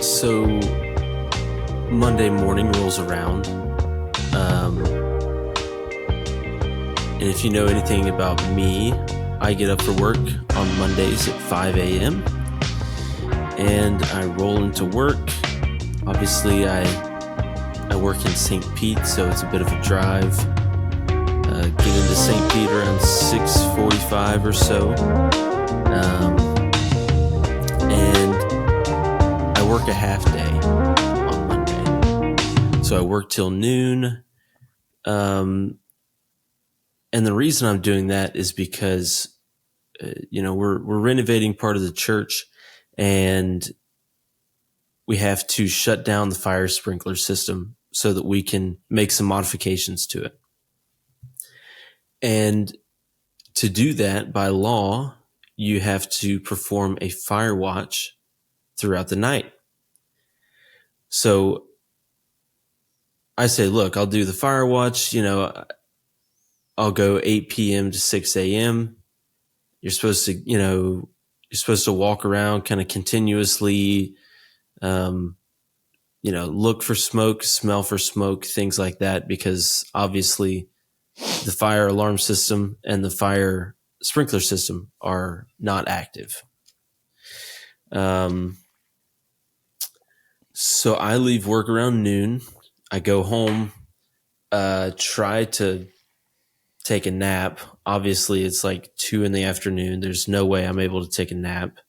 So Monday morning rolls around. And if you know anything about me, I get up for work on Mondays at 5 a.m. and I roll into work. Obviously, I work in St. Pete, so it's a bit of a drive. Get into St. Pete around 6:45 or so. And I work a half day on Monday. So I work till noon. And the reason I'm doing that is because, we're renovating part of the church, and we have to shut down the fire sprinkler system so that we can make some modifications to it. And to do that, by law, you have to perform a fire watch throughout the night. So I say, look, I'll do the fire watch, I'll go 8 p.m. to 6 a.m. You're supposed to walk around kind of continuously, look for smoke, smell for smoke, things like that, because obviously the fire alarm system and the fire sprinkler system are not active. So I leave work around noon. I go home, try to take a nap. Obviously, it's like 2 p.m. There's no way I'm able to take a nap.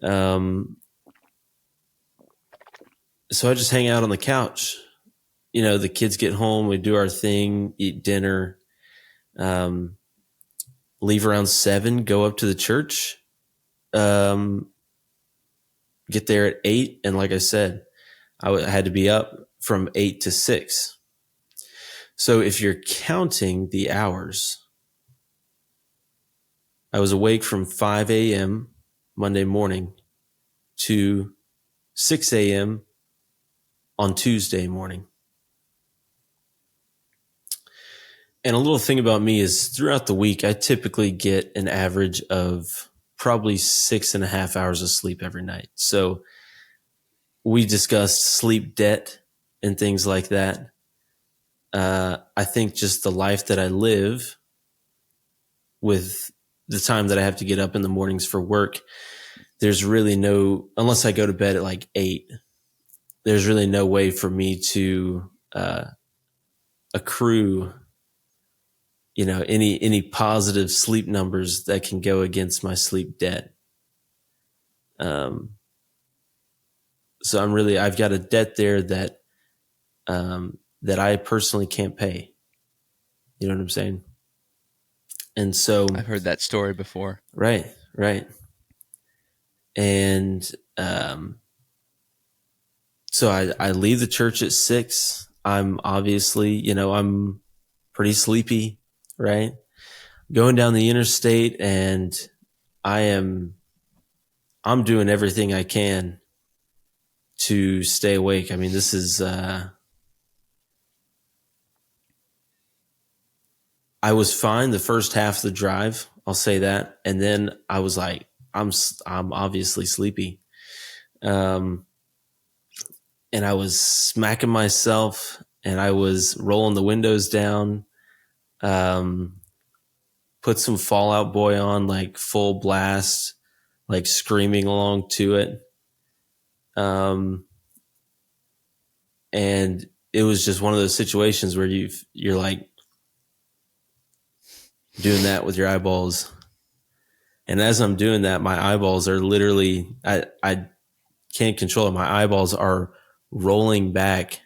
So I just hang out on the couch. The kids get home, we do our thing, eat dinner, leave around 7, go up to the church, get there at 8. And like I said, I had to be up from 8 to 6. So if you're counting the hours, I was awake from 5 a.m. Monday morning to 6 a.m. on Tuesday morning. And a little thing about me is throughout the week, I typically get an average of probably 6.5 hours of sleep every night. So we discussed sleep debt and things like that. I think just the life that I live with the time that I have to get up in the mornings for work, there's really unless I go to bed at like 8, there's really no way for me to accrue, any positive sleep numbers that can go against my sleep debt. So I've got a debt there that I personally can't pay. You know what I'm saying? And so I've heard that story before. Right. And so I leave the church at 6. I'm obviously, I'm pretty sleepy, right? Going down the interstate, and I'm doing everything I can to stay awake. I mean, this is I was fine the first half of the drive, I'll say that, and then I was like, I'm obviously sleepy, and I was smacking myself, and I was rolling the windows down, put some Fall Out Boy on, like full blast, like screaming along to it, and it was just one of those situations where you're like doing that with your eyeballs. And as I'm doing that, my eyeballs are literally, I can't control it. My eyeballs are rolling back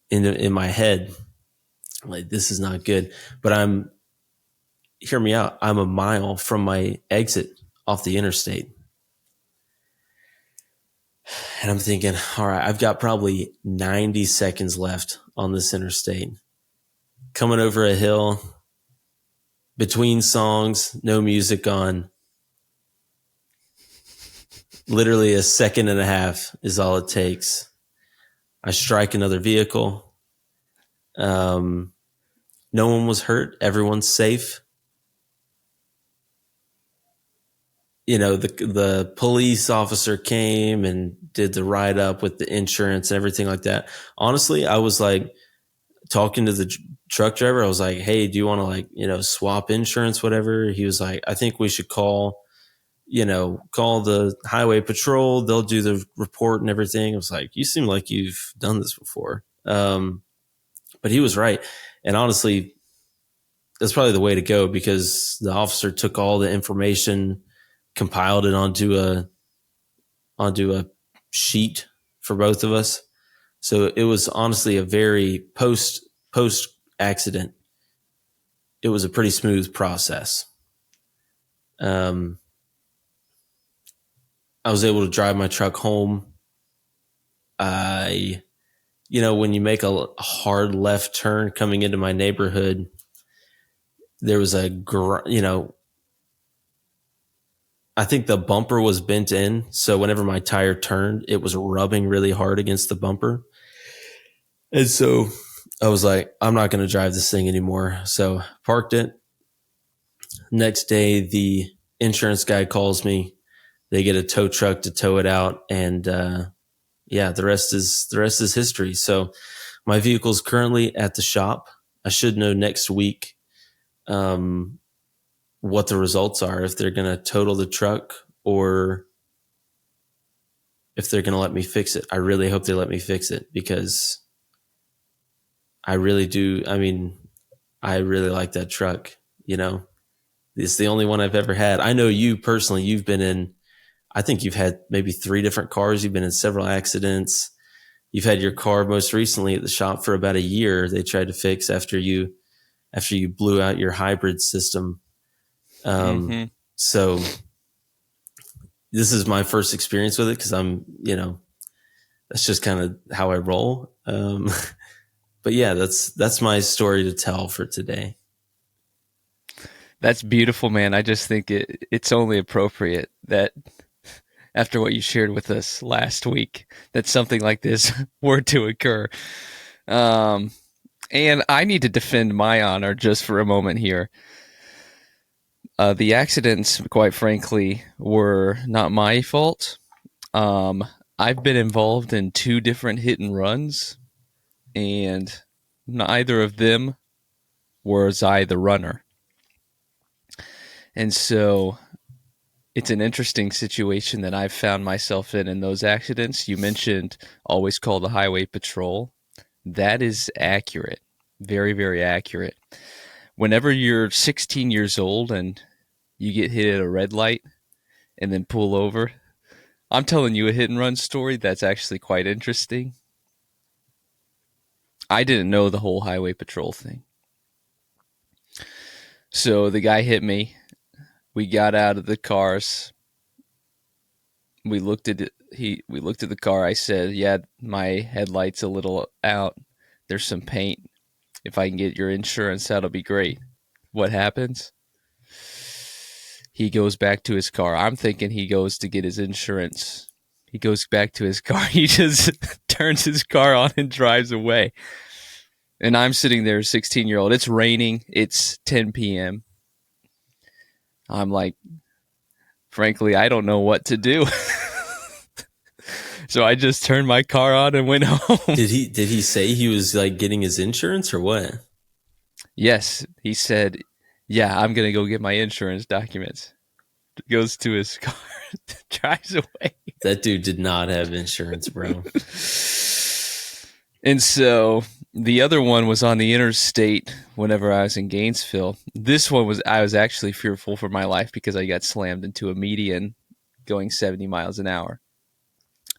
in my head. Like, this is not good. But hear me out. I'm a mile from my exit off the interstate. And I'm thinking, all right, I've got probably 90 seconds left on this interstate. Coming over a hill, between songs, no music on. Literally a second and a half is all it takes. I strike another vehicle. No one was hurt. Everyone's safe. the police officer came and did the write up with the insurance and everything like that. Honestly, I was like talking to the truck driver. I was like, "Hey, do you want to swap insurance, whatever?" He was like, "I think we should call the highway patrol. They'll do the report and everything." I was like, "You seem like you've done this before." But he was right. And honestly, that's probably the way to go, because the officer took all the information, compiled it onto a sheet for both of us. So it was honestly a very post accident. It was a pretty smooth process. I was able to drive my truck home. When you make a hard left turn coming into my neighborhood, there was I think the bumper was bent in. So whenever my tire turned, it was rubbing really hard against the bumper. And so I was like, I'm not going to drive this thing anymore. So parked it. Next day, the insurance guy calls me. They get a tow truck to tow it out. And the rest is history. So my vehicle's currently at the shop. I should know next week what the results are, if they're going to total the truck or if they're going to let me fix it. I really hope they let me fix it, because I really do. I mean, I really like that truck. It's the only one I've ever had. I know you personally, I think you've had maybe 3 different cars. You've been in several accidents. You've had your car most recently at the shop for about a year. They tried to fix after you blew out your hybrid system. So this is my first experience with it, because that's just kind of how I roll. But yeah, that's my story to tell for today. That's beautiful, man. I just think it's only appropriate that after what you shared with us last week, that something like this were to occur. And I need to defend my honor just for a moment here. The accidents, quite frankly, were not my fault. I've been involved in 2 different hit and runs, and neither of them was I the runner. And so it's an interesting situation that I've found myself in those accidents. You mentioned always call the highway patrol. That is accurate. Very, very accurate. Whenever you're 16 years old and you get hit at a red light and then pull over, I'm telling you a hit and run story that's actually quite interesting. I didn't know the whole highway patrol thing. So the guy hit me. We got out of the cars. We looked at it. We looked at the car. I said, "Yeah, my headlight's a little out. There's some paint. If I can get your insurance, that'll be great." What happens? He goes back to his car. I'm thinking he goes to get his insurance. He goes back to his car. He just turns his car on and drives away. And I'm sitting there, 16-year-old. It's raining. It's 10 p.m. I'm like, frankly, I don't know what to do. So I just turned my car on and went home. Did he say he was like getting his insurance or what? Yes, he said, "Yeah, I'm going to go get my insurance documents." Goes to his car, drives away. That dude did not have insurance, bro. And so the other one was on the interstate whenever I was in Gainesville. This one I was actually fearful for my life because I got slammed into a median going 70 miles an hour.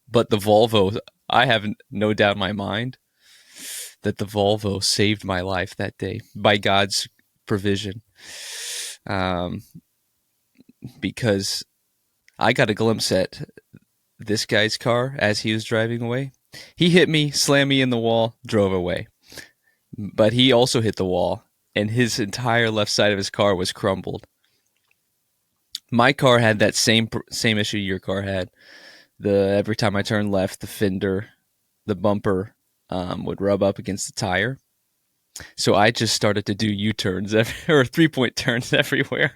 But the Volvo, I have no doubt in my mind that the Volvo saved my life that day by God's provision. Because I got a glimpse at this guy's car as he was driving away. He hit me, slammed me in the wall, drove away. But he also hit the wall, and his entire left side of his car was crumbled. My car had that same issue your car had. Every time I turned left, the fender, the bumper would rub up against the tire. So I just started to do U-turns or 3-point turns everywhere.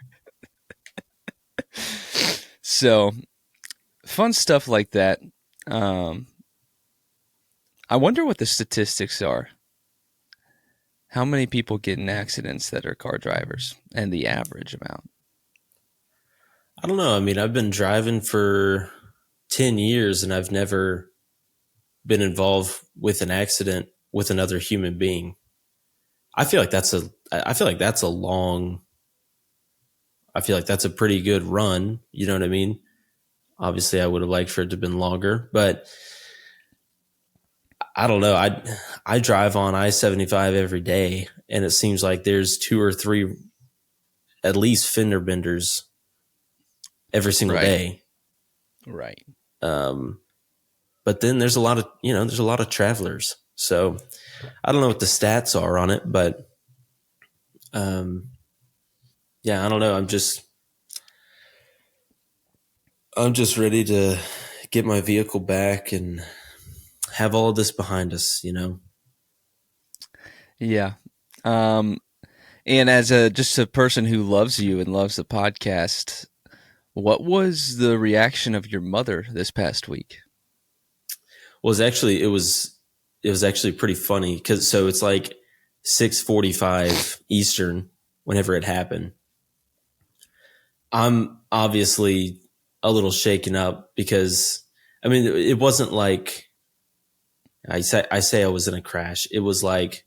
So fun stuff like that. Um, I wonder what the statistics are. How many people get in accidents that are car drivers and the average amount? I don't know. I mean, I've been driving for 10 years and I've never been involved with an accident with another human being. I feel like that's a long, I feel like that's a pretty good run. You know what I mean? Obviously, I would have liked for it to have been longer, but I don't know. I drive on I-75 every day, and it seems like there's two or three at least fender benders every single Right. day. Right. Um, but then there's a lot of there's a lot of travelers. So I don't know what the stats are on it, but um, yeah, I don't know. I'm just ready to get my vehicle back and have all of this behind us. Yeah. Um, and as a just a person who loves you and loves the podcast, what was the reaction of your mother this past week? Was actually it was actually pretty funny because so it's like 6:45 Eastern whenever it happened. I'm obviously a little shaken up because I mean it wasn't like I say I was in a crash. It was like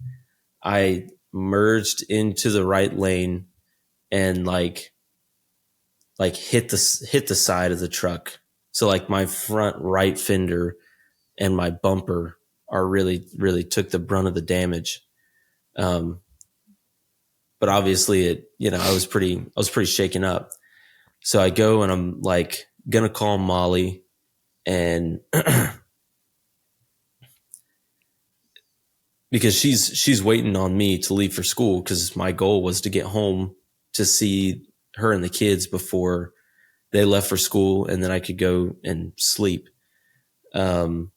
I merged into the right lane and like hit the side of the truck. So like my front right fender and my bumper are really took the brunt of the damage. Um, but obviously I was pretty shaken up. So I go and I'm like gonna call Molly and because she's waiting on me to leave for school because my goal was to get home to see her and the kids before they left for school and then I could go and sleep. Um,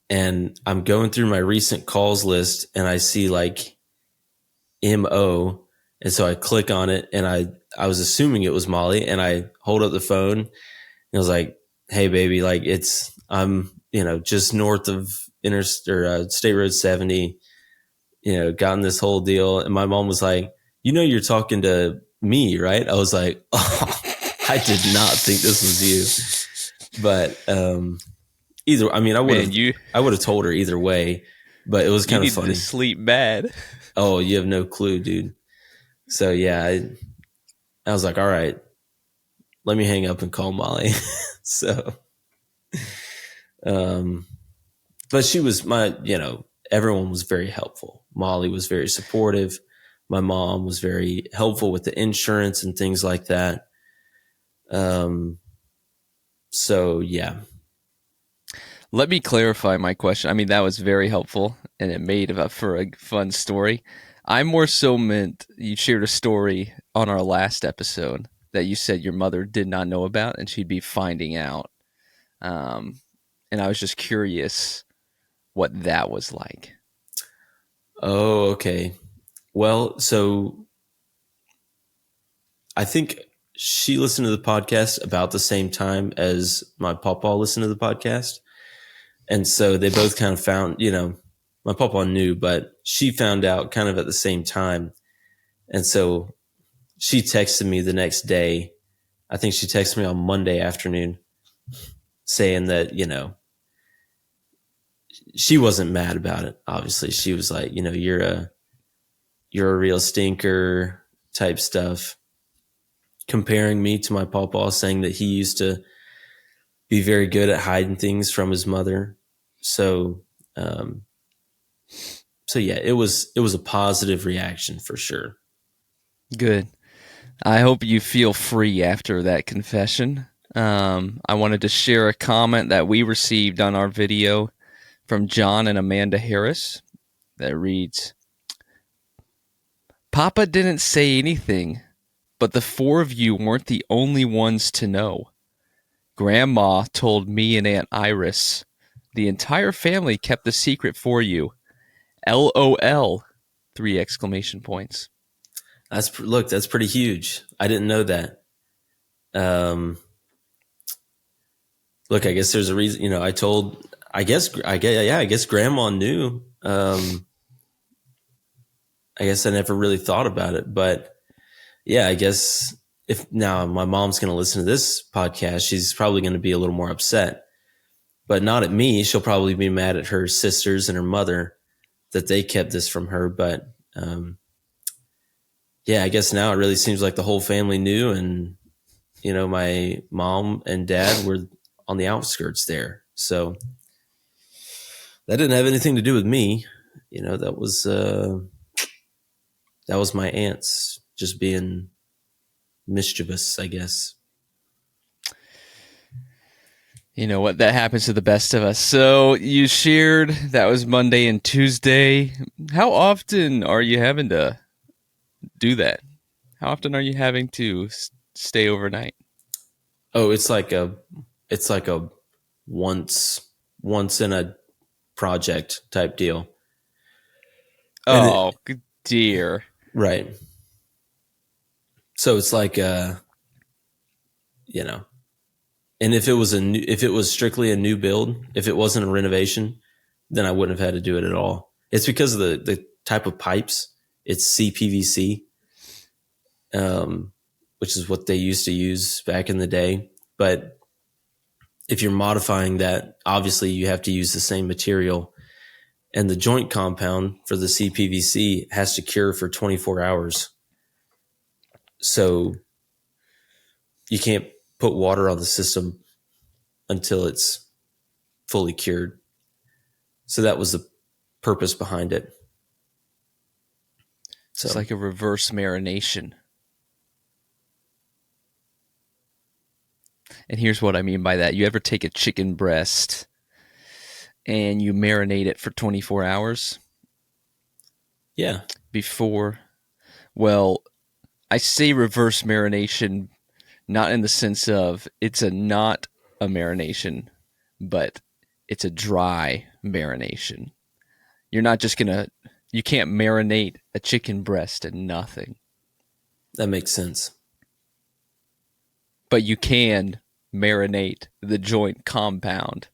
and I'm going through my recent calls list and I see like MO. And so I click on it and I was assuming it was Molly and I hold up the phone and I was like, hey baby, like I'm, just north of State Road 70, gotten this whole deal. And my mom was like, you're talking to me, right? I was like, oh, I did not think this was you. But, either, I mean, Man, you I would have told her either way, but it was you kind of needed to funny. sleep bad. Oh, you have no clue, dude. So yeah, I was like, all right, let me hang up and call Molly. So, um, but she was everyone was very helpful. Molly was very supportive. My mom was very helpful with the insurance and things like that. Um, so yeah. Let me clarify my question. I mean, that was very helpful and it made for a fun story. I more so meant you shared a story on our last episode that you said your mother did not know about and she'd be finding out. Um, and I was just curious what that was like. Oh, okay. Well, so I think she listened to the podcast about the same time as my papa listened to the podcast. And so they both kind of found, my papa knew, but she found out kind of at the same time. And so she texted me the next day. I think she texted me on Monday afternoon saying that, she wasn't mad about it. Obviously, she was like, you're a real stinker type stuff, comparing me to my papa, saying that he used to be very good at hiding things from his mother. So, um, so yeah, it was a positive reaction for sure. Good. I hope you feel free after that confession. I wanted to share a comment that we received on our video from John and Amanda Harris that reads, Papa didn't say anything, but the four of you weren't the only ones to know. Grandma told me and Aunt Iris. The entire family kept the secret for you. LOL. Three exclamation points. Look, that's pretty huge. I didn't know that. Um, look, I guess there's a reason. I guess Grandma knew. I guess I never really thought about it, but yeah, I guess if now my mom's going to listen to this podcast, she's probably going to be a little more upset, but not at me. She'll probably be mad at her sisters and her mother that they kept this from her. But yeah, I guess now it really seems like the whole family knew, and my mom and dad were on the outskirts there, so that didn't have anything to do with me. That was my aunts just being mischievous, I guess. You know what? That happens to the best of us. So you shared that was Monday and Tuesday. How often are you having to do that? How often are you having to stay overnight? Oh, it's like a once in a project type deal. And Oh, dear. right. So it's like you know, and if it was strictly a new build, if it wasn't a renovation, then I wouldn't have had to do it at all. It's because of the type of pipes. It's CPVC, which is what they used to use back in the day. But if you're modifying that, obviously you have to use the same material. And the joint compound for the CPVC has to cure for 24 hours. So you can't put water on the system until it's fully cured. So that was the purpose behind it. So It's like a reverse marination. And here's what I mean by that. You ever take a chicken breast and you marinate it for 24 hours yeah, before? Well, I say reverse marination not in the sense of not a marination, but it's a dry marination. You're not just you can't marinate a chicken breast and nothing, that makes sense. but you can marinate the joint compound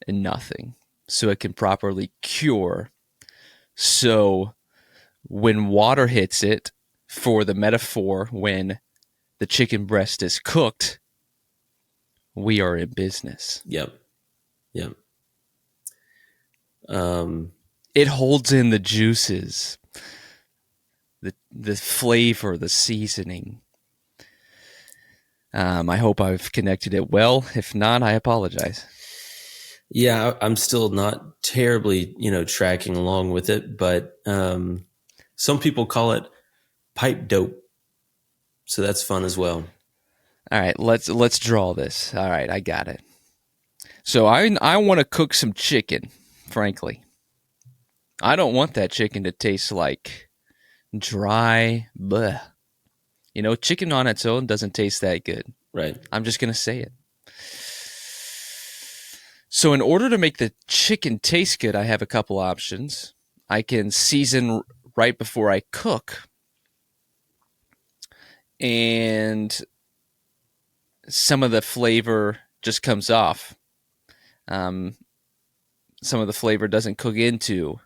and nothing so it can properly cure. So when water hits it, for the metaphor, when the chicken breast is cooked, we are in business. Yep. Yep. It holds in the juices, the flavor, the seasoning. I hope I've connected it well. If not, I apologize. Yeah, I'm still not terribly, tracking along with it, but some people call it pipe dope. So that's fun as well. All right, let's draw this. All right, I got it. So I want to cook some chicken, frankly. I don't want that chicken to taste like dry, bleh. Chicken on its own doesn't taste that good. Right. I'm just going to say it. So in order to make the chicken taste good, I have a couple options. I can season right before I cook, and some of the flavor just comes off. Some of the flavor doesn't cook into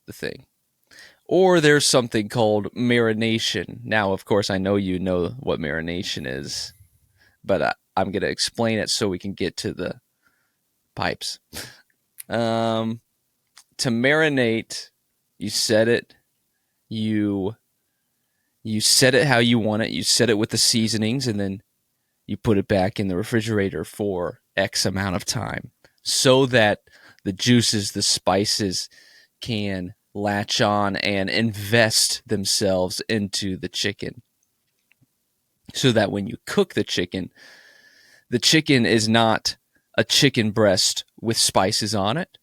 the thing. Or there's something called marination. Now, of course, I know you know what marination is, but I'm going to explain it so we can get to the pipes. To marinate, you set it. You set it how you want it. You set it with the seasonings, and then you put it back in the refrigerator for X amount of time so that the juices, the spices can latch on and invest themselves into the chicken. So that when you cook the chicken is not a chicken breast with spices on it.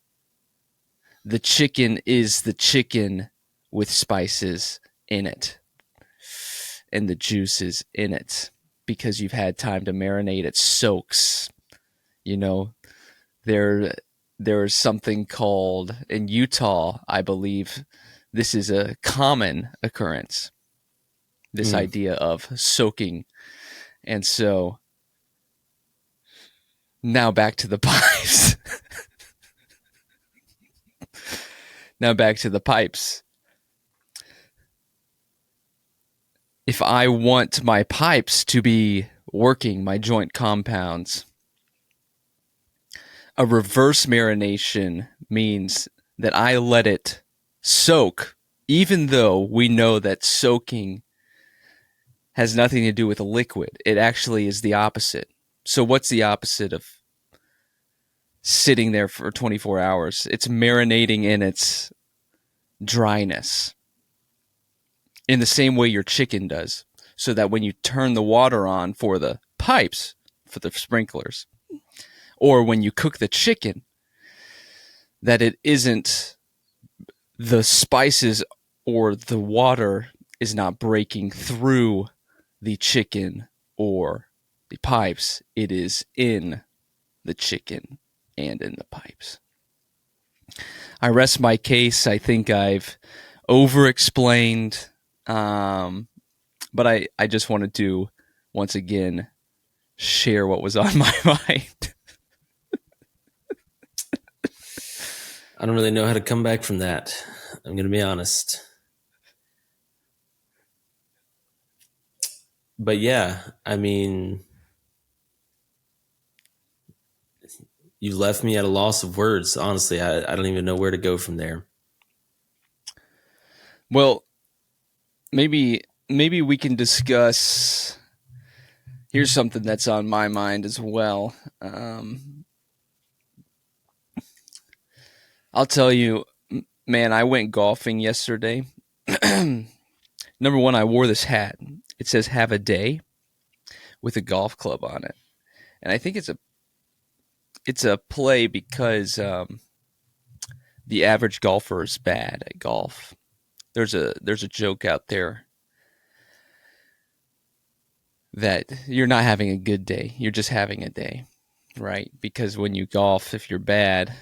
The chicken is the chicken with spices in it and the juices in it because you've had time to marinate. It soaks. There's something called, in Utah, I believe, this is a common occurrence. This idea of soaking And so now back to the pipes. Now back to the pipes. If I want my pipes to be working, my joint compounds, a reverse marination means that I let it soak, even though we know that soaking has nothing to do with a liquid. It actually is the opposite. So what's the opposite of sitting there for 24 hours? It's marinating in its dryness in the same way your chicken does, so that when you turn the water on for the pipes, for the sprinklers, or when you cook the chicken, that it isn't the spices or the water is not breaking through the chicken or the pipes. It is in the chicken and in the pipes. I rest my case. I think I've over-explained, but I just wanted to, once again, share what was on my mind. I don't really know how to come back from that. I'm going to be honest. But yeah, I mean, you left me at a loss of words. Honestly, I don't even know where to go from there. Well, maybe we can discuss. Here's something that's on my mind as well. I'll tell you, man, I went golfing yesterday. Number one, I wore this hat. It says "Have a Day" with a golf club on it, and I think it's a play because the average golfer is bad at golf. There's a joke out there that you're not having a good day. You're just having a day, right? Because when you golf, if you're bad,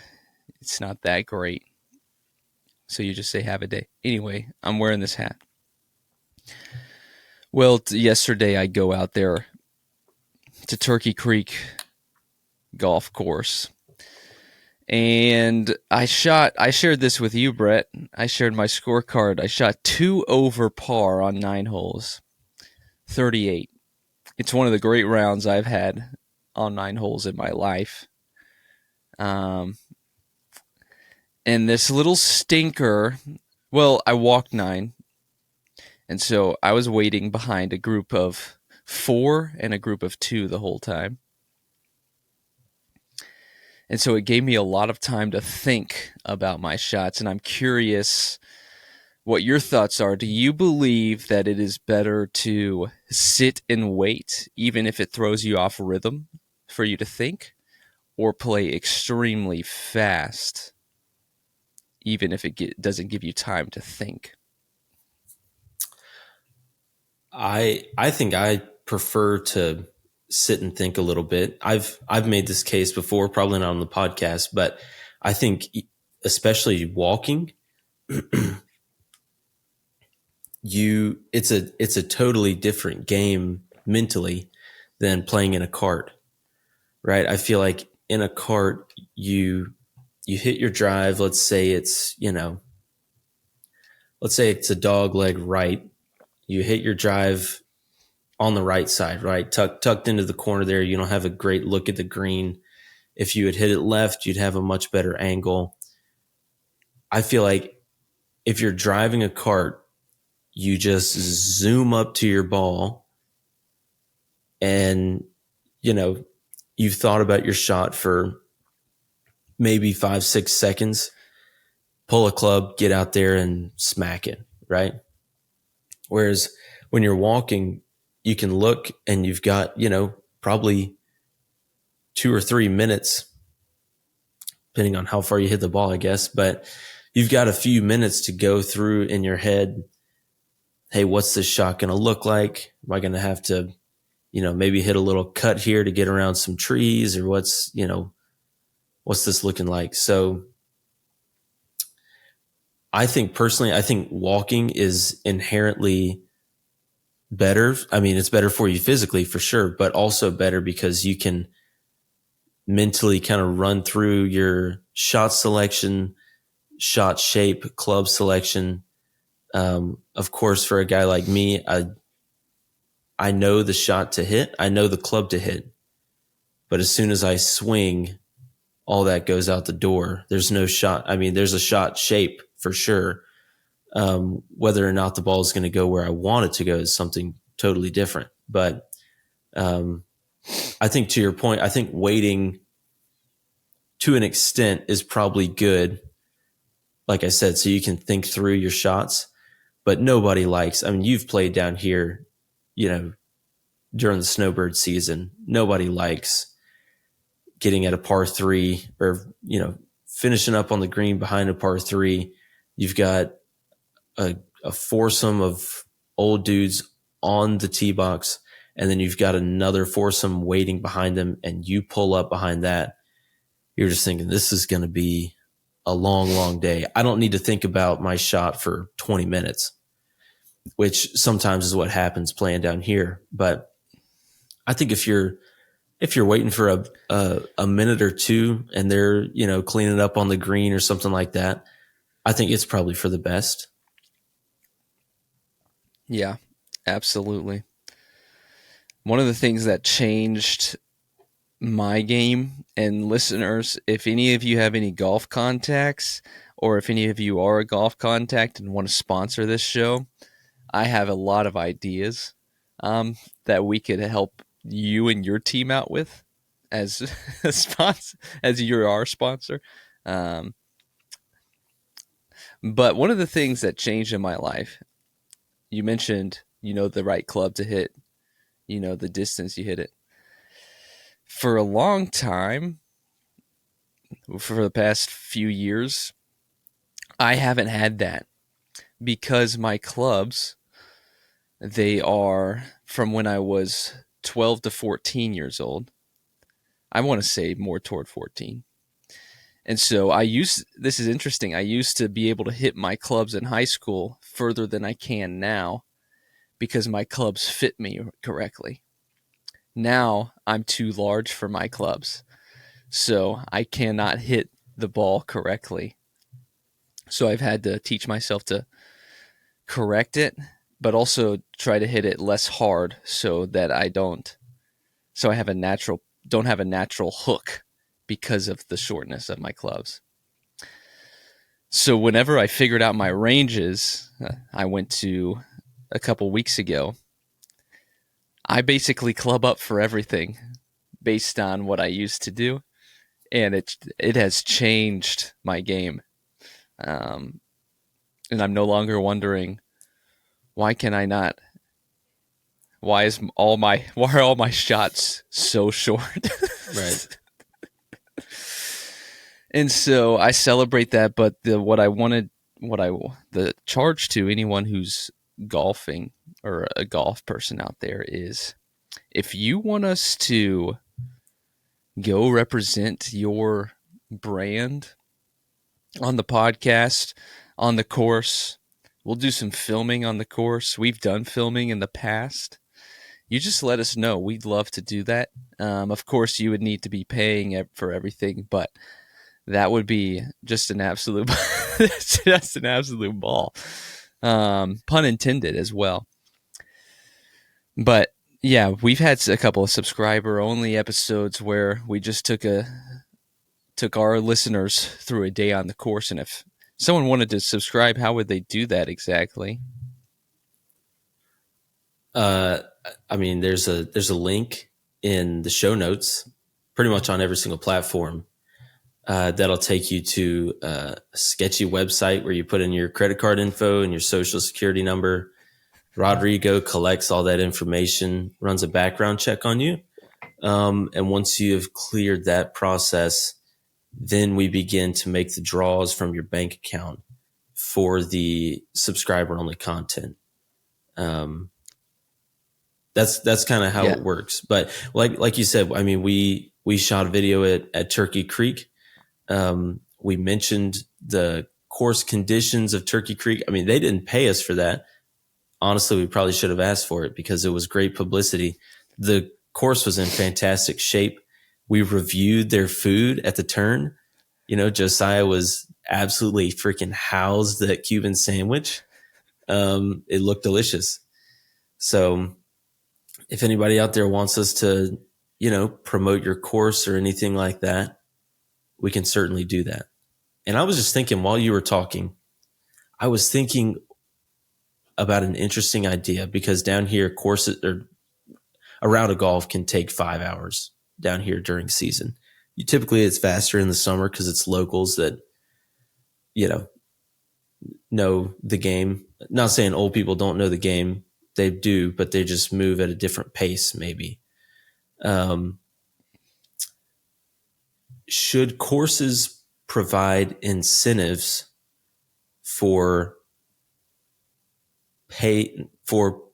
it's not that great. So you just say have a day. Anyway, I'm wearing this hat. Well, yesterday I go out there to Turkey Creek golf course. And I shared this with you, Brett. I shared my scorecard. I shot 2 over par on 9 holes. 38. It's one of the great rounds I've had on 9 holes in my life. And this little stinker, well, I walked 9. And so I was waiting behind a group of 4 and a group of 2 the whole time. And so it gave me a lot of time to think about my shots. And I'm curious what your thoughts are. Do you believe that it is better to sit and wait, even if it throws you off rhythm, for you to think, or play extremely fast, even if it doesn't give you time to think? I think I prefer to sit and think a little bit. I've made this case before, probably not on the podcast, but I think especially walking, it's a totally different game mentally than playing in a cart, right? I feel like in a cart you hit your drive. Let's say it's a dog leg right. You hit your drive on the right side, right? Tucked into the corner there. You don't have a great look at the green. If you had hit it left, you'd have a much better angle. I feel like if you're driving a cart, you just zoom up to your ball and, you've thought about your shot for maybe 5-6 seconds, pull a club, get out there and smack it, right? Whereas when you're walking, you can look and you've got, probably 2 or 3 minutes, depending on how far you hit the ball, I guess. But you've got a few minutes to go through in your head. Hey, what's this shot going to look like? Am I going to have to, maybe hit a little cut here to get around some trees, or what's this looking like? So I think personally, walking is inherently better. I mean, it's better for you physically for sure, but also better because you can mentally kind of run through your shot selection, shot shape, club selection. Of course, for a guy like me, I know the shot to hit, I know the club to hit, but as soon as I swing, all that goes out the door. There's no shot. I mean, there's a shot shape for sure. Whether or not the ball is going to go where I want it to go is something totally different. But um, I think to your point, I think waiting to an extent is probably good. Like I said, so you can think through your shots, but nobody likes, I mean, you've played down here, you know, during the snowbird season, nobody likes getting at a par three or, you know, finishing up on the green behind a par three. You've got a foursome of old dudes on the tee box, and then you've got another foursome waiting behind them, and you pull up behind that. You're just thinking, this is going to be a long, long day. I don't need to think about my shot for 20 minutes, which sometimes is what happens playing down here. But I think if you're waiting for a minute or two and they're, you know, cleaning up on the green or something like that, I think it's probably for the best. Yeah, absolutely. One of the things that changed my game, and listeners, if any of you have any golf contacts, or if any of you are a golf contact and want to sponsor this show, I have a lot of ideas that we could help you and your team out with as a sponsor, as you're our sponsor. But one of the things that changed in my life, you mentioned, you know, the right club to hit, you know, the distance you hit it. For a long time, for the past few years, I haven't had that because my clubs, they are from when I was 12 to 14 years old. I want to say more toward 14. And so this is interesting. I used to be able to hit my clubs in high school further than I can now because my clubs fit me correctly. Now I'm too large for my clubs, so I cannot hit the ball correctly. So I've had to teach myself to correct it, but also try to hit it less hard so that I don't have a natural hook because of the shortness of my clubs. So whenever I figured out my ranges, I went to a couple weeks ago, I basically club up for everything based on what I used to do, and it has changed my game. And I'm no longer wondering, why can I not? Why are all my shots so short? Right. And so I celebrate that, but the charge to anyone who's golfing or a golf person out there is, if you want us to go represent your brand on the podcast, on the course, we'll do some filming on the course. We've done filming in the past. You just let us know. We'd love to do that. Of course, you would need to be paying for everything, but that would be just an absolute, just an absolute ball. Pun intended as well. But yeah, we've had a couple of subscriber only episodes where we just took our listeners through a day on the course. And if someone wanted to subscribe, how would they do that exactly? I mean, there's a link in the show notes, pretty much on every single platform. That'll take you to a sketchy website where you put in your credit card info and your social security number. Rodrigo collects all that information, runs a background check on you. And once you have cleared that process, then we begin to make the draws from your bank account for the subscriber only content. That's kind of how it works. But like you said, I mean, we shot a video at Turkey Creek. We mentioned the course conditions of Turkey Creek. I mean, they didn't pay us for that. honestly, we probably should have asked for it because it was great publicity. The course was in fantastic shape. We reviewed their food at the turn. Josiah was absolutely freaking housed that Cuban sandwich. It looked delicious. So if anybody out there wants us to, promote your course or anything like that, we can certainly do that. And I was just thinking while you were talking, I was thinking about an interesting idea because down here, courses or a round of golf can take 5 hours down here during season. Typically, it's faster in the summer because it's locals that you know know the game. Not saying old people don't know the game; they do, but they just move at a different pace. Maybe um, should courses provide incentives for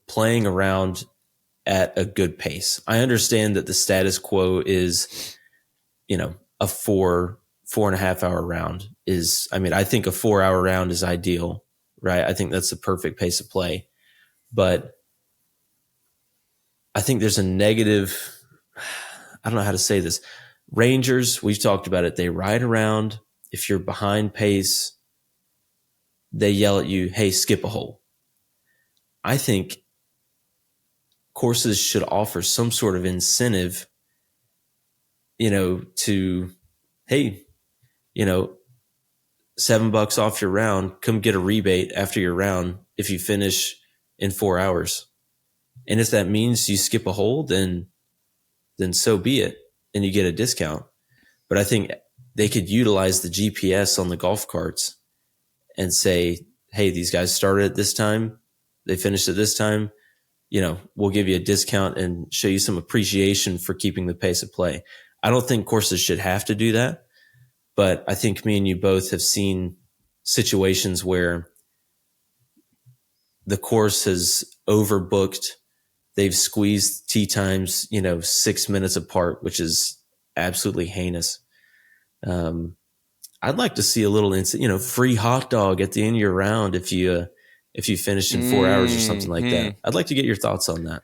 playing around at a good pace? I understand that the status quo is, a 4.5 hour round is, I mean, I think a 4 hour round is ideal, right? I think that's the perfect pace of play. But I think there's a negative, I don't know how to say this. Rangers, we've talked about it. They ride around. If you're behind pace, they yell at you, hey, skip a hole. I think courses should offer some sort of incentive, to, hey, you know, $7 off your round, come get a rebate after your round if you finish in 4 hours. And if that means you skip a hole, then so be it, and you get a discount. But I think they could utilize the GPS on the golf carts and say, hey, these guys started at this time, they finished at this time, we'll give you a discount and show you some appreciation for keeping the pace of play. I don't think courses should have to do that, but I think me and you both have seen situations where the course has overbooked. They've squeezed tee times, 6 minutes apart, which is absolutely heinous. I'd like to see a little, free hot dog at the end of your round if you finished in 4 hours or something like that. I'd like to get your thoughts on that.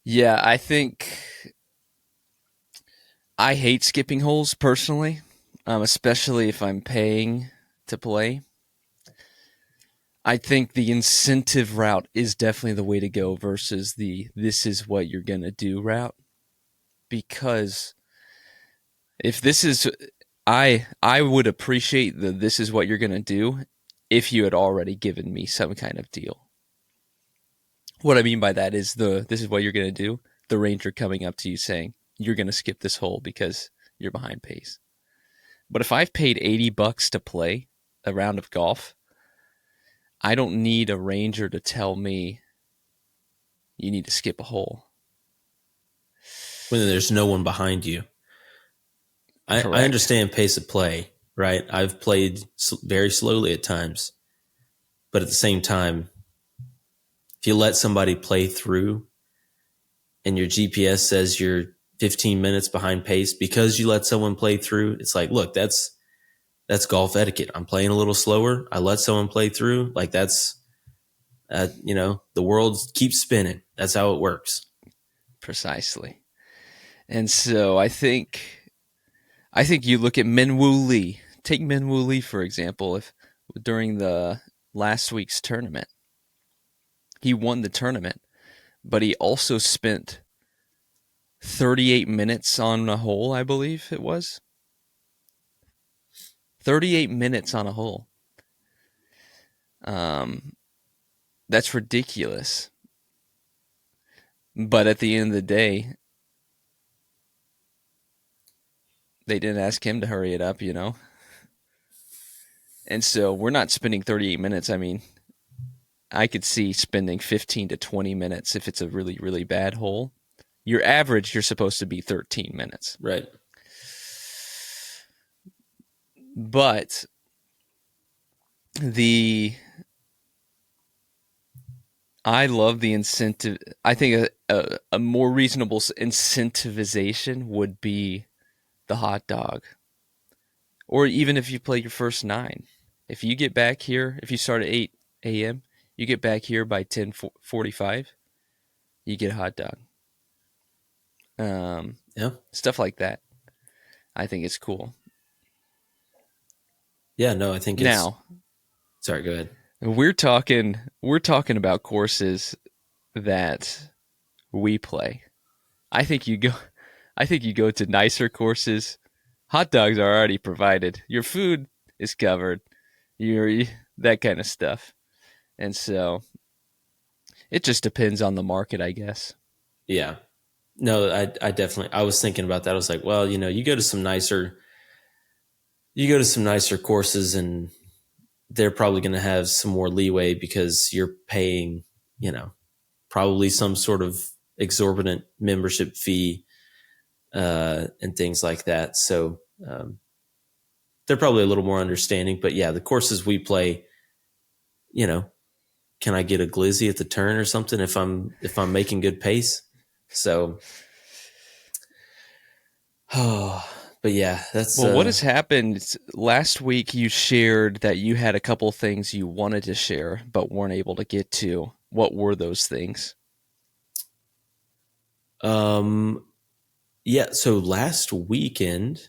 Yeah, I think I hate skipping holes personally, especially if I'm paying to play. I think the incentive route is definitely the way to go versus the this is what you're going to do route. Because if this is, I would appreciate the this is what you're going to do if you had already given me some kind of deal. What I mean by that is this is what you're going to do. The ranger coming up to you saying you're going to skip this hole because you're behind pace. But if I've paid $80 to play a round of golf, I don't need a ranger to tell me you need to skip a hole. When there's no one behind you. I understand pace of play, right? I've played very slowly at times, but at the same time, if you let somebody play through and your GPS says you're 15 minutes behind pace because you let someone play through, it's like, look, that's golf etiquette. I'm playing a little slower. I let someone play through. Like that's, the world keeps spinning. That's how it works. Precisely. And so I think you look at Minwoo Lee. Take Minwoo Lee, for example. If during the last week's tournament, he won the tournament, but he also spent 38 minutes on a hole, I believe it was. 38 minutes on a hole. That's ridiculous. But at the end of the day, they didn't ask him to hurry it up, And so we're not spending 38 minutes. I mean, I could see spending 15 to 20 minutes if it's a really, really bad hole. Your average, you're supposed to be 13 minutes. Right. But I love the incentive. I think a more reasonable incentivization would be the hot dog. Or even if you play your first 9. If you get back here, if you start at 8 a.m., You get back here by 10:45, you get a hot dog. Um, Yeah. Stuff like that. I think it's cool. Yeah. No, I think it's. Now, Sorry, go ahead. we're talking about courses that we play. I think you go I think you go to nicer courses. Hot dogs are already provided. Your food is covered. Your that kind of stuff. And so it just depends on the market, I guess. Yeah. No, I definitely, I was thinking about that. I was like, well, you go to some nicer courses and they're probably going to have some more leeway because you're paying, you know, probably some sort of exorbitant membership fee and things like that. So they're probably a little more understanding. But yeah, the courses we play, you know, can I get a glizzy at the turn or something if I'm making good pace? So, oh, but yeah, that's Well, what has happened? Last week you shared that you had a couple things you wanted to share but weren't able to get to. What were those things? um yeah. So last weekend,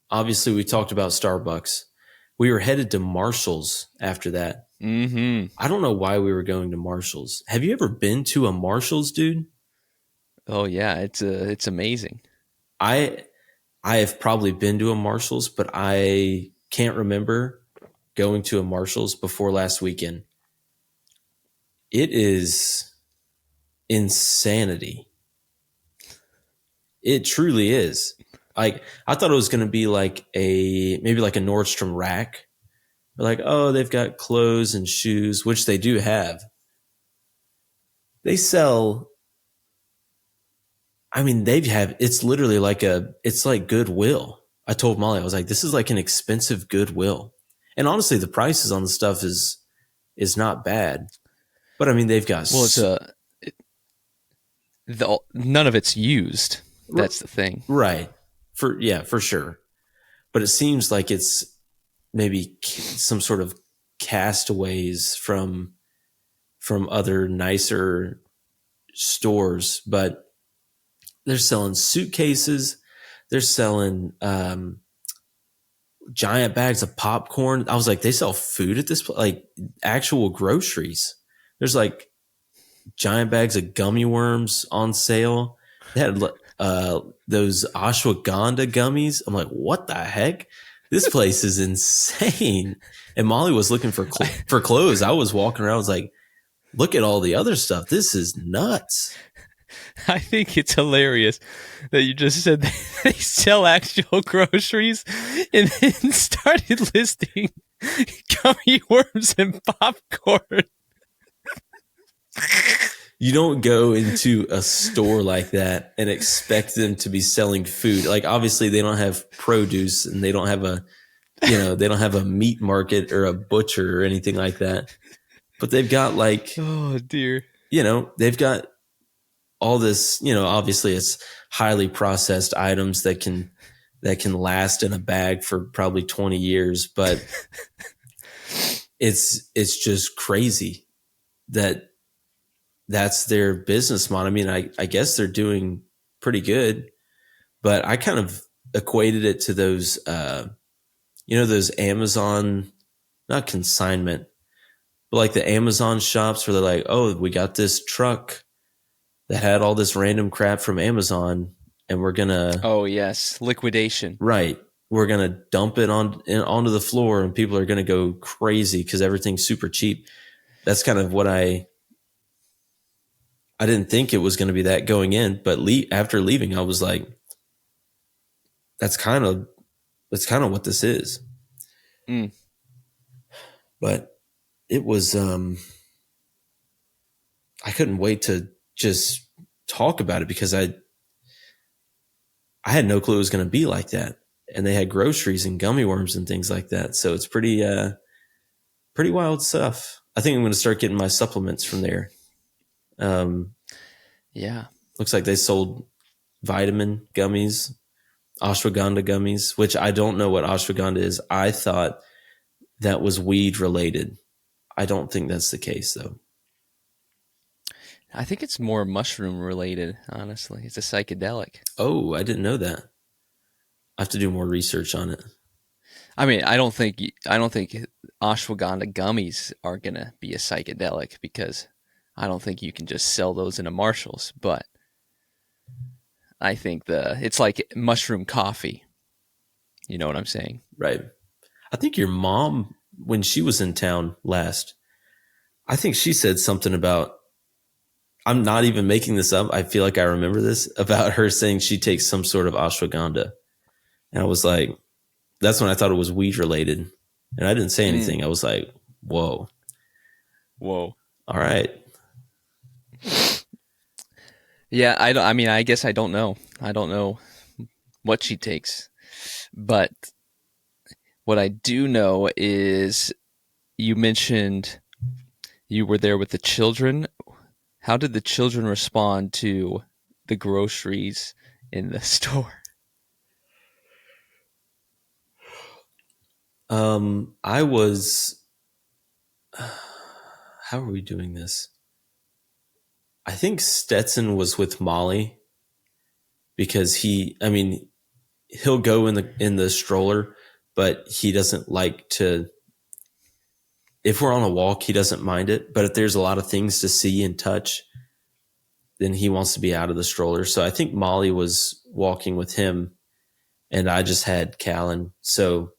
obviously we talked about Starbucks. We were headed to Marshall's after that. Mhm. I don't know why we were going to Marshall's. Have you ever been to a Marshall's, dude? Oh yeah, it's amazing. I I have probably been to a Marshall's, but I can't remember going to a Marshall's before last weekend. It is insanity. It truly is. Like I thought it was going to be like a maybe like a Nordstrom rack. But like, oh, they've got clothes and shoes, which they do have. They sell. I mean, they have. It's literally like it's like Goodwill. I told Molly, I was like, this is like an expensive Goodwill. And honestly, the prices on the stuff is not bad. But I mean, they've got Well, none of it's used. That's the thing. right for sure. But it seems like it's maybe some sort of castaways from other nicer stores. But they're selling suitcases. They're selling giant bags of popcorn. I was like, they sell food at this place, like actual groceries. There's like giant bags of gummy worms on sale. They had those ashwagandha gummies. I'm like, what the heck? This place is insane. And Molly was looking for clothes. I was walking around. I was like, look at all the other stuff. This is nuts. I think it's hilarious that you just said they sell actual groceries and then started listing gummy worms and popcorn. You don't go into a store like that and expect them to be selling food. Like obviously they don't have produce and they don't have they don't have a meat market or a butcher or anything like that. But they've got like, Oh dear. they've got all this, obviously it's highly processed items that can last in a bag for probably 20 years, but it's just crazy that that's their business model. I mean, I guess they're doing pretty good, but I kind of equated it to those, those Amazon, not consignment, but like the Amazon shops where they're like, oh, we got this truck that had all this random crap from Amazon and Oh yes, liquidation. right, we're going to dump it onto the floor and people are going to go crazy because everything's super cheap. That's kind of what I didn't think it was going to be that going in, but after leaving, I was like, that's kind of what this is. Mm. But it was, I couldn't wait to just talk about it because I had no clue it was going to be like that. And they had groceries and gummy worms and things like that. So it's pretty wild stuff. I think I'm going to start getting my supplements from there. Yeah. Looks like they sold vitamin gummies, ashwagandha gummies, which I don't know what ashwagandha is. I thought that was weed related. I don't think that's the case though. I think it's more mushroom related, honestly. It's a psychedelic. Oh, I didn't know that. I have to do more research on it. I mean, I don't think ashwagandha gummies are going to be a psychedelic because I don't think you can just sell those in a Marshalls, but I think the it's like mushroom coffee. You know what I'm saying? Right. I think your mom, when she was in town last, I think she said something about, I'm not even making this up. I feel like I remember this about her saying she takes some sort of ashwagandha. And I was like, that's when I thought it was weed related. And I didn't say Mm. anything. I was like, whoa, Whoa. all right. Yeah, I mean, I guess I don't know. I don't know what she takes, but what I do know is you mentioned you were there with the children. How did the children respond to the groceries in the store? I was, how are we doing this? I think Stetson was with Molly because I mean, he'll go in the stroller, but he doesn't like to, if we're on a walk, he doesn't mind it. But if there's a lot of things to see and touch, then he wants to be out of the stroller. So I think Molly was walking with him and I just had Callan. So,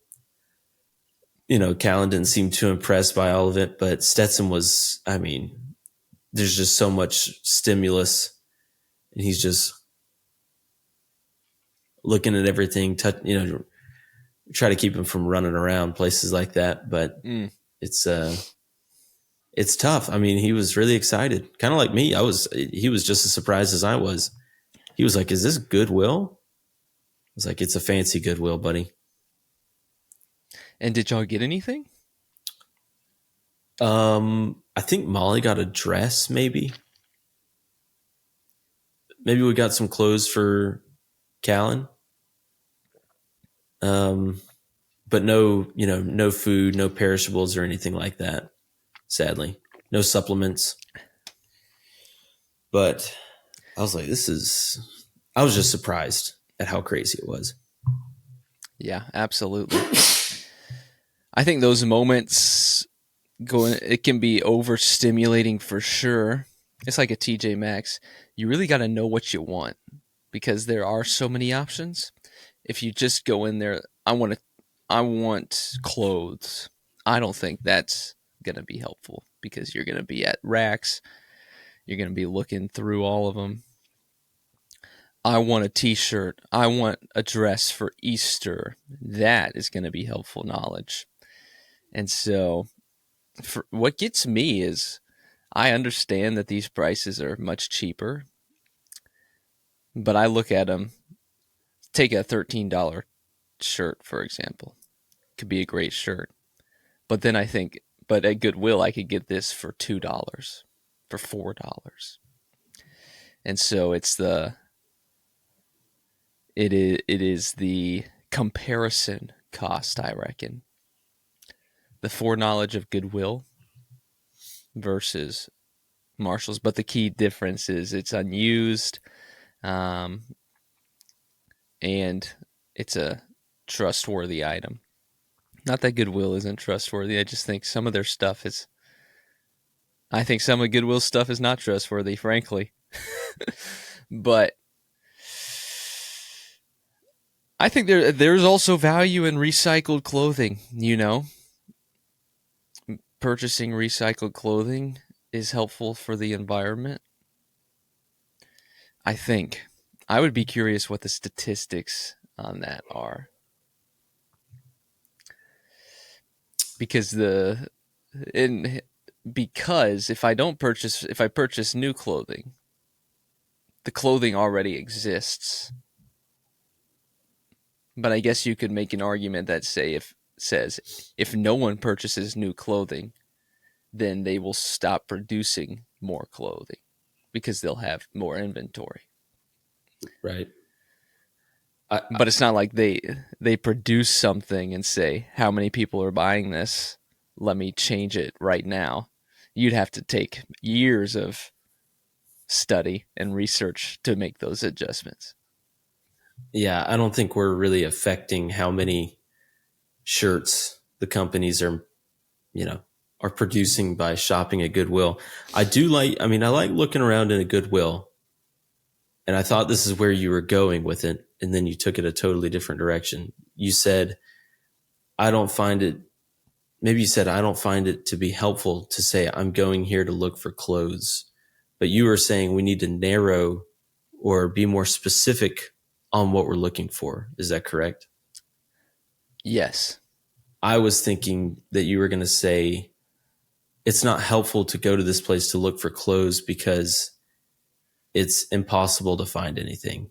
Callan didn't seem too impressed by all of it, but Stetson was, I mean, there's just so much stimulus and he's just looking at everything, try to keep him from running around places like that. But Mm. it's, it's tough. I mean, he was really excited, kind of like me. He was just as surprised as I was. He was like, "Is this Goodwill?" I was like, "It's a fancy Goodwill, buddy." And did y'all get anything? I think Molly got a dress, maybe. Maybe we got some clothes for Callan. Um, but no, no food, no perishables or anything like that. Sadly, no supplements. But I was like, I was just surprised at how crazy it was. Yeah, absolutely. I think those moments it can be overstimulating for sure. It's like a TJ Maxx. You really got to know what you want because there are so many options. If you just go in there, I want clothes. I don't think that's going to be helpful because you're going to be at racks, you're going to be looking through all of them. I want a t-shirt. I want a dress for Easter. That is going to be helpful knowledge. And so what gets me is I understand that these prices are much cheaper, but I look at them. Take a $13 shirt, for example. Could be a great shirt. But then I think, but at Goodwill, I could get this for $2, for $4. And so it is the comparison cost, I reckon. The foreknowledge of Goodwill versus Marshalls. But the key difference is it's unused, um, and it's a trustworthy item. Not that Goodwill isn't trustworthy. I just think some of their stuff is. I think some of Goodwill's stuff is not trustworthy, frankly. But I think there's also value in recycled clothing. Purchasing recycled clothing is helpful for the environment. I think. I would be curious what the statistics on that are. Because in because if I purchase new clothing, the clothing already exists. But I guess you could make an argument that says if no one purchases new clothing, then they will stop producing more clothing because they'll have more inventory. Right. But it's not like they produce something and say how many people are buying this. let me change it right now. You'd have to take years of study and research to make those adjustments. Yeah, I don't think we're really affecting how many shirts the companies are, you know, are producing by shopping at Goodwill. I like looking around in a Goodwill, and I thought this is where you were going with it, and then you took it a totally different direction. You said, I don't find it, maybe you said, I don't find it to be helpful to say I'm going here to look for clothes. But you were saying we need to narrow or be more specific on what we're looking for. Is that correct? Yes. I was thinking that you were going to say it's not helpful to go to this place to look for clothes because it's impossible to find anything.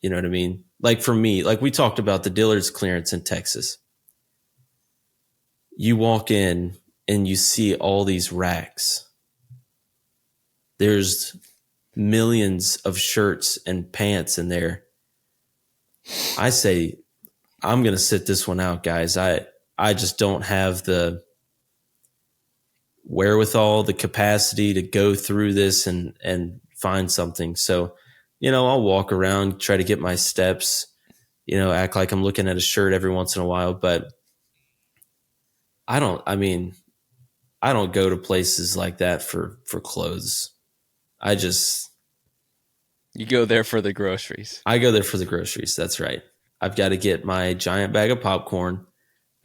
You know what I mean? Like for me, like we talked about the Dillard's clearance in Texas. You walk in and you see all these racks. There's millions of shirts and pants in there. I say, I'm going to sit this one out, guys. I just don't have the wherewithal, the capacity to go through this and find something. So, I'll walk around, try to get my steps, act like I'm looking at a shirt every once in a while, but I mean, I don't go to places like that for clothes. I just You go there for the groceries. I go there for the groceries. That's right. I've got to get my giant bag of popcorn.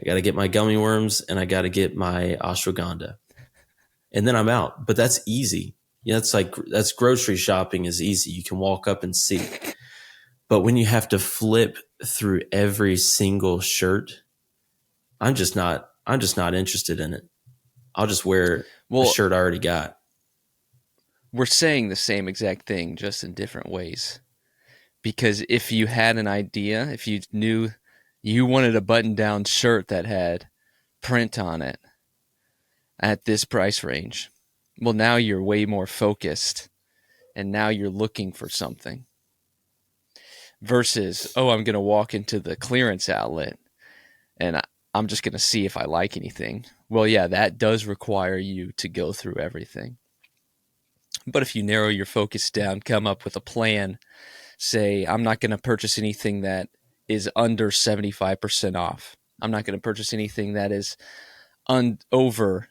I got to get my gummy worms, and I got to get my ashwagandha. And then I'm out. But that's easy. Yeah, that's grocery shopping is easy. You can walk up and see. But when you have to flip through every single shirt, I'm just not interested in it. I'll just wear a Well, shirt I already got. we're saying the same exact thing, just in different ways. Because if you had an idea, if you knew you wanted a button down shirt that had print on it at this price range, well, now you're way more focused and now you're looking for something versus, oh, I'm going to walk into the clearance outlet and I'm just going to see if I like anything. Well, yeah, that does require you to go through everything. But if you narrow your focus down, come up with a plan, say, I'm not going to purchase anything that is under 75% off. I'm not going to purchase anything that is over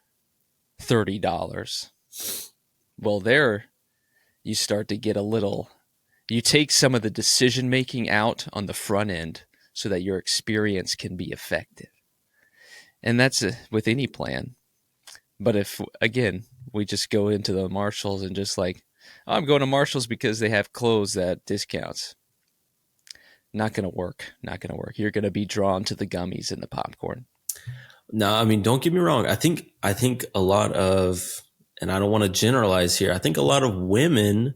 $30. Well, there you start to get you take some of the decision making out on the front end so that your experience can be effective. And that's with any plan. But if, again, we just go into the Marshalls and just like, oh, I'm going to Marshalls because they have clothes at discounts. Not going to work. Not going to work. You're going to be drawn to the gummies and the popcorn. No, I mean, don't get me wrong. I think a lot of, and I don't want to generalize here, I think a lot of women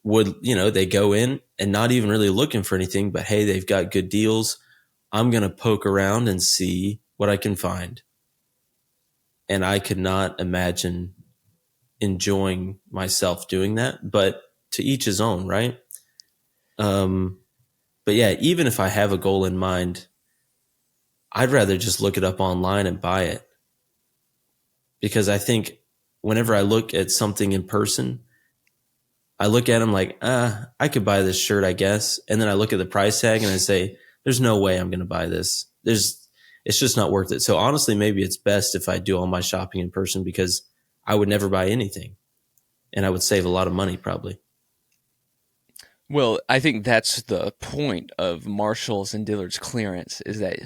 would, they go in and not even really looking for anything, but hey, they've got good deals. I'm going to poke around and see what I can find. And I could not imagine enjoying myself doing that, but to each his own, right? But yeah, even if I have a goal in mind, I'd rather just look it up online and buy it. Because I think whenever I look at something in person, I look at them like, I could buy this shirt, I guess. And then I look at the price tag and I say, there's no way I'm going to buy this. It's just not worth it. So honestly, maybe it's best if I do all my shopping in person because I would never buy anything and I would save a lot of money probably. Well, I think that's the point of Marshalls and Dillard's clearance is that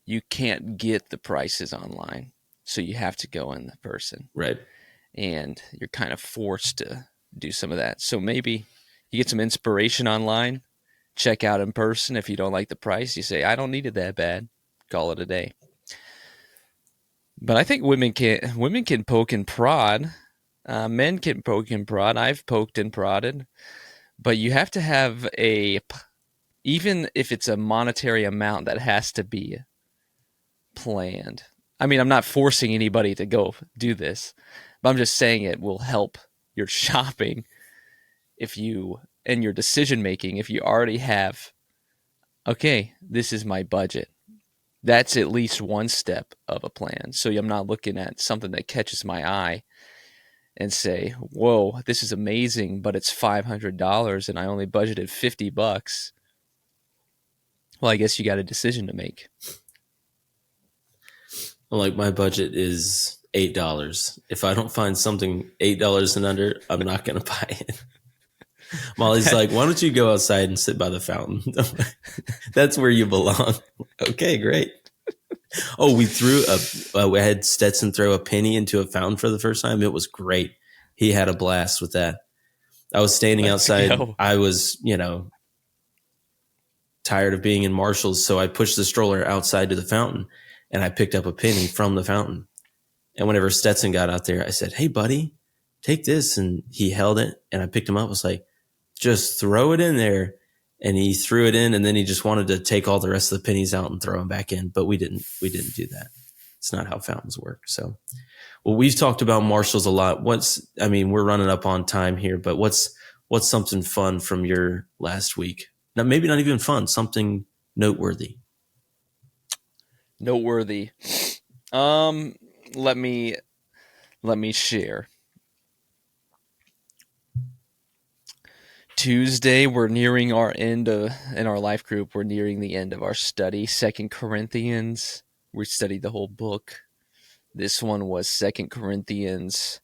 you can't get the prices online. So you have to go in person. Right. And you're kind of forced to do some of that. So maybe you get some inspiration online, check out in person. If you don't like the price, you say, I don't need it that bad. Call it a day. But I think women can poke and prod. Men can poke and prod. I've poked and prodded. But you have to have even if it's a monetary amount that has to be planned. I mean, I'm not forcing anybody to go do this, but I'm just saying it will help your shopping and your decision making if you already have, okay, this is my budget. That's at least one step of a plan. So I'm not looking at something that catches my eye and say, "Whoa, this is amazing," but it's $500 and I only budgeted $50. Well, I guess you got a decision to make. Like my budget is $8. If I don't find something $8 and under, I'm not going to buy it. Molly's like, why don't you go outside and sit by the fountain? That's where you belong. Okay, great. Oh, we had Stetson throw a penny into a fountain for the first time. It was great. He had a blast with that. I was standing Let's outside. go. I was, tired of being in Marshall's. So I pushed the stroller outside to the fountain and I picked up a penny from the fountain. And whenever Stetson got out there, I said, "Hey, buddy, take this." And he held it and I picked him up. I was like, "Just throw it in there." And he threw it in and then he just wanted to take all the rest of the pennies out and throw them back in. But we didn't do that. It's not how fountains work. So, well, we've talked about Marshalls a lot. We're running up on time here, but what's something fun from your last week? Now, maybe not even fun, something noteworthy. Noteworthy. Let me share. Tuesday, we're nearing our end in our life group. We're nearing the end of our study, 2 Corinthians. We studied the whole book. This one was 2 Corinthians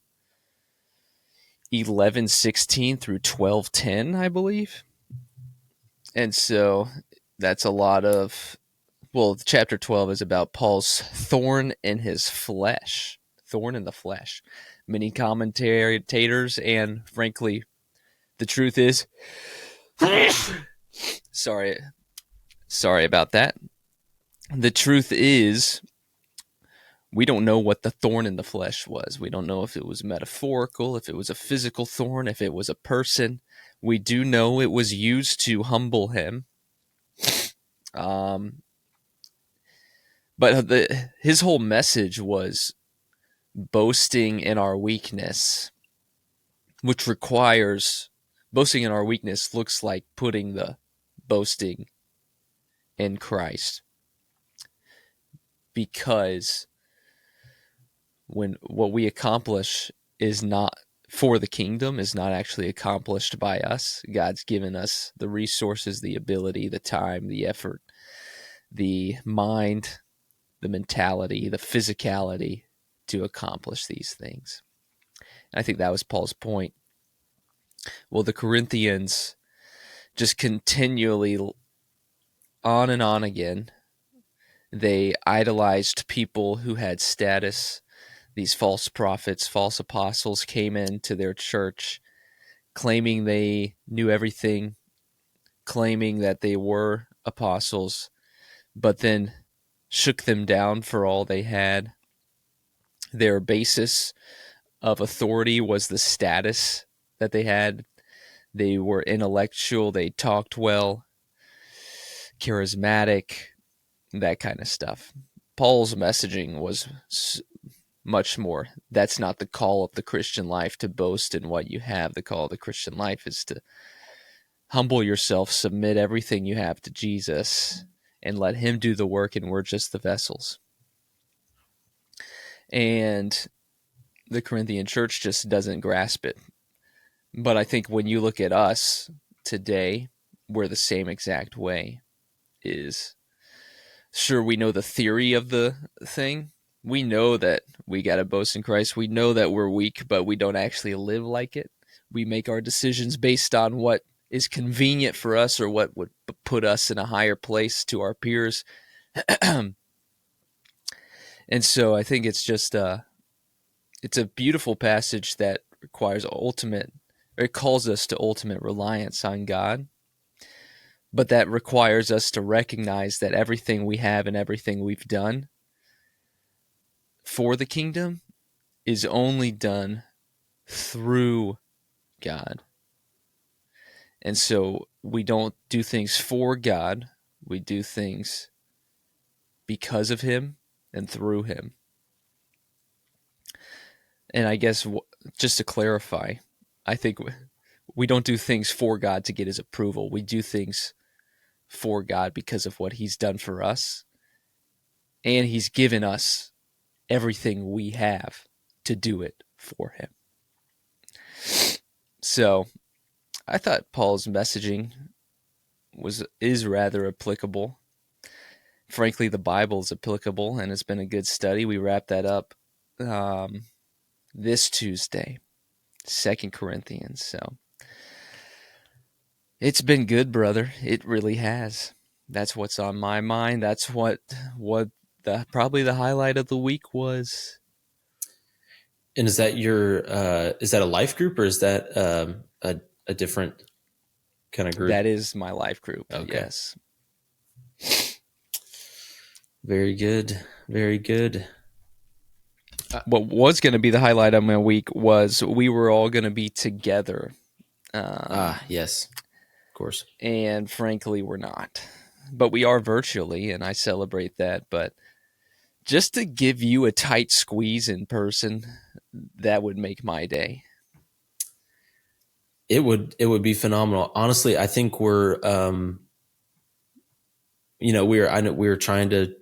11:16 through 12:10, I believe. And so that's a lot of. Well, chapter 12 is about Paul's thorn in his flesh. Thorn in the flesh. Many commentators, and frankly, the truth is, sorry about that. The truth is, we don't know what the thorn in the flesh was. We don't know if it was metaphorical, if it was a physical thorn, if it was a person. We do know it was used to humble him. But his whole message was boasting in our weakness, which requires boasting in our weakness looks like putting the boasting in Christ. Because when what we accomplish is not for the kingdom, is not actually accomplished by us. God's given us the resources, the ability, the time, the effort, the mind, the mentality, the physicality to accomplish these things. And I think that was Paul's point. Well, the Corinthians just continually, on and on again, they idolized people who had status. These false prophets, false apostles came into their church claiming they knew everything, claiming that they were apostles, but then shook them down for all they had. Their basis of authority was the status that they had. They were intellectual, they talked well, charismatic, that kind of stuff. Paul's messaging was much more. That's not the call of the Christian life, to boast in what you have. The call of the Christian life is to humble yourself, submit everything you have to Jesus, and let him do the work, and we're just the vessels. And the Corinthian church just doesn't grasp it. But I think when you look at us today, we're the same exact way. Is sure, we know the theory of the thing. We know that we got to boast in Christ. We know that we're weak, but we don't actually live like it. We make our decisions based on what is convenient for us or what would put us in a higher place to our peers. And so I think it's just it's a beautiful passage that requires it calls us to ultimate reliance on God. But that requires us to recognize that everything we have and everything we've done for the kingdom is only done through God. And so we don't do things for God. We do things because of him and through him. And I guess just to clarify, I think we don't do things for God to get his approval. We do things for God because of what he's done for us and he's given us everything we have to do it for him. So I thought Paul's messaging is rather applicable. Frankly, the Bible is applicable, and it's been a good study. We wrapped that up um, this Tuesday, 2 Corinthians. So it's been good, brother. It really has. That's what's on my mind. That's what the probably the highlight of the week was. And is that your is that a life group, or is that a different kind of group? That is my life group. Okay. Yes. Very good. Very good. What was going to be the highlight of my week was we were all going to be together. Yes. Of course. And frankly, we're not. But we are virtually, and I celebrate that. But just to give you a tight squeeze in person, that would make my day. It would be phenomenal. Honestly, I think we're I know we were trying to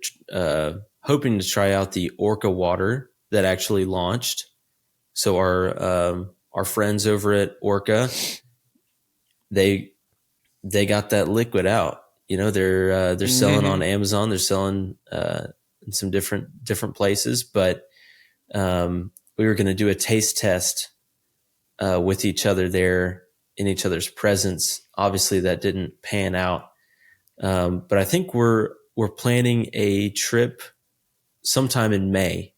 hoping to try out the Orca water that actually launched. So our friends over at Orca, they got that liquid out. They're selling on Amazon. They're selling in some different places, but we were going to do a taste test with each other there in each other's presence. Obviously, that didn't pan out, but I think we're planning a trip sometime in May,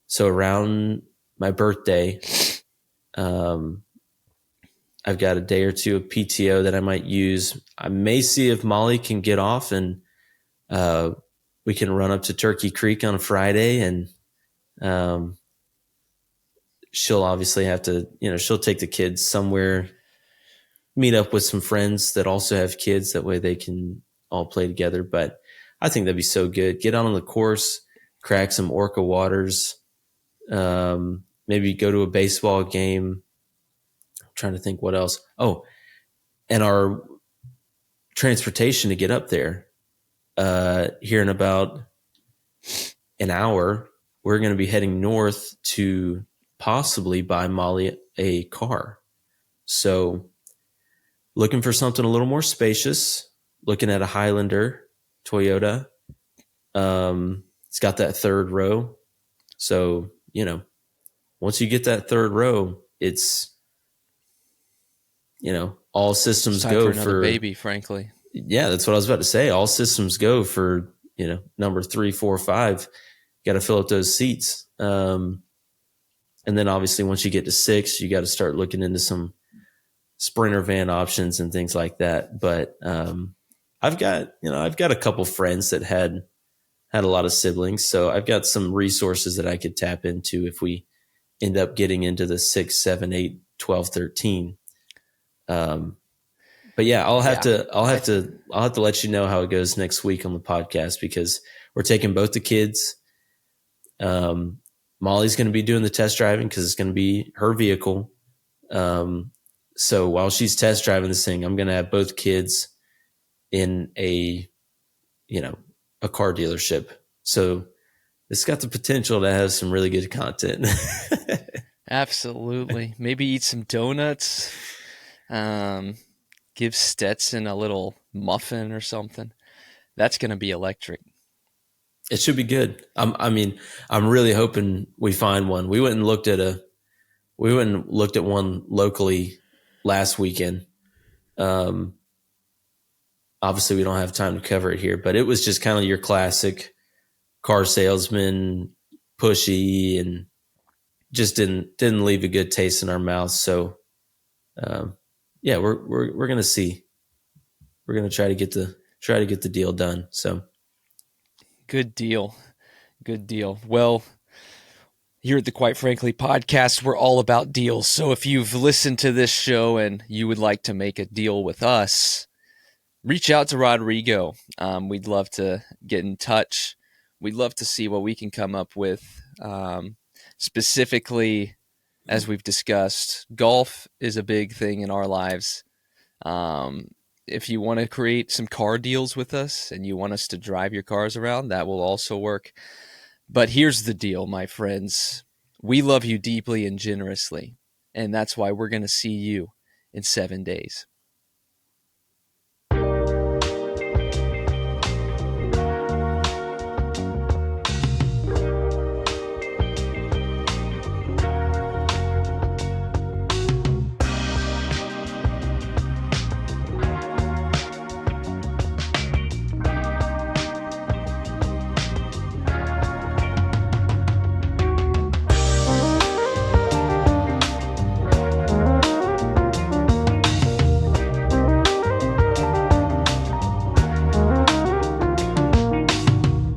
so around my birthday. I've got a day or two of PTO that I might use. I may see if Molly can get off, and we can run up to Turkey Creek on a Friday, and she'll obviously have to, she'll take the kids somewhere, meet up with some friends that also have kids. That way they can all play together. But I think that'd be so good. Get out on the course, crack some Orca waters, maybe go to a baseball game. I'm trying to think what else. Oh, and our transportation to get up there, here in about an hour, we're going to be heading north to possibly buy Molly a car. So looking for something a little more spacious, looking at a Highlander Toyota. It's got that third row. So, once you get that third row, it's, all systems go for another for baby, frankly. Yeah, that's what I was about to say. All systems go for, number 3, 4, 5. Got to fill up those seats. And then obviously once you get to 6, you got to start looking into some Sprinter van options and things like that. But I've got a couple friends that had a lot of siblings, so I've got some resources that I could tap into if we end up getting into the 6, 7, 8, 12, 13. But yeah, I'll have to let you know how it goes next week on the podcast, because we're taking both the kids. Molly's going to be doing the test driving because it's going to be her vehicle. So while she's test driving this thing, I'm going to have both kids in a car dealership. So it's got the potential to have some really good content. Absolutely. Maybe eat some donuts. Give Stetson a little muffin or something. That's going to be electric. It should be good. I'm really hoping we find one. We went and looked at one locally last weekend. Obviously we don't have time to cover it here, but it was just kind of your classic car salesman, pushy, and just didn't leave a good taste in our mouths. So, yeah, we're going to see. We're going to try to get the deal done. So good deal. Well, here at the Quite Frankly podcast, we're all about deals. So if you've listened to this show and you would like to make a deal with us, reach out to Rodrigo. We'd love to get in touch. We'd love to see what we can come up with. Specifically, as we've discussed, golf is a big thing in our lives. if you want to create some car deals with us and you want us to drive your cars around, that will also work. But here's the deal, my friends. We love you deeply and generously, and that's why we're going to see you in 7 days.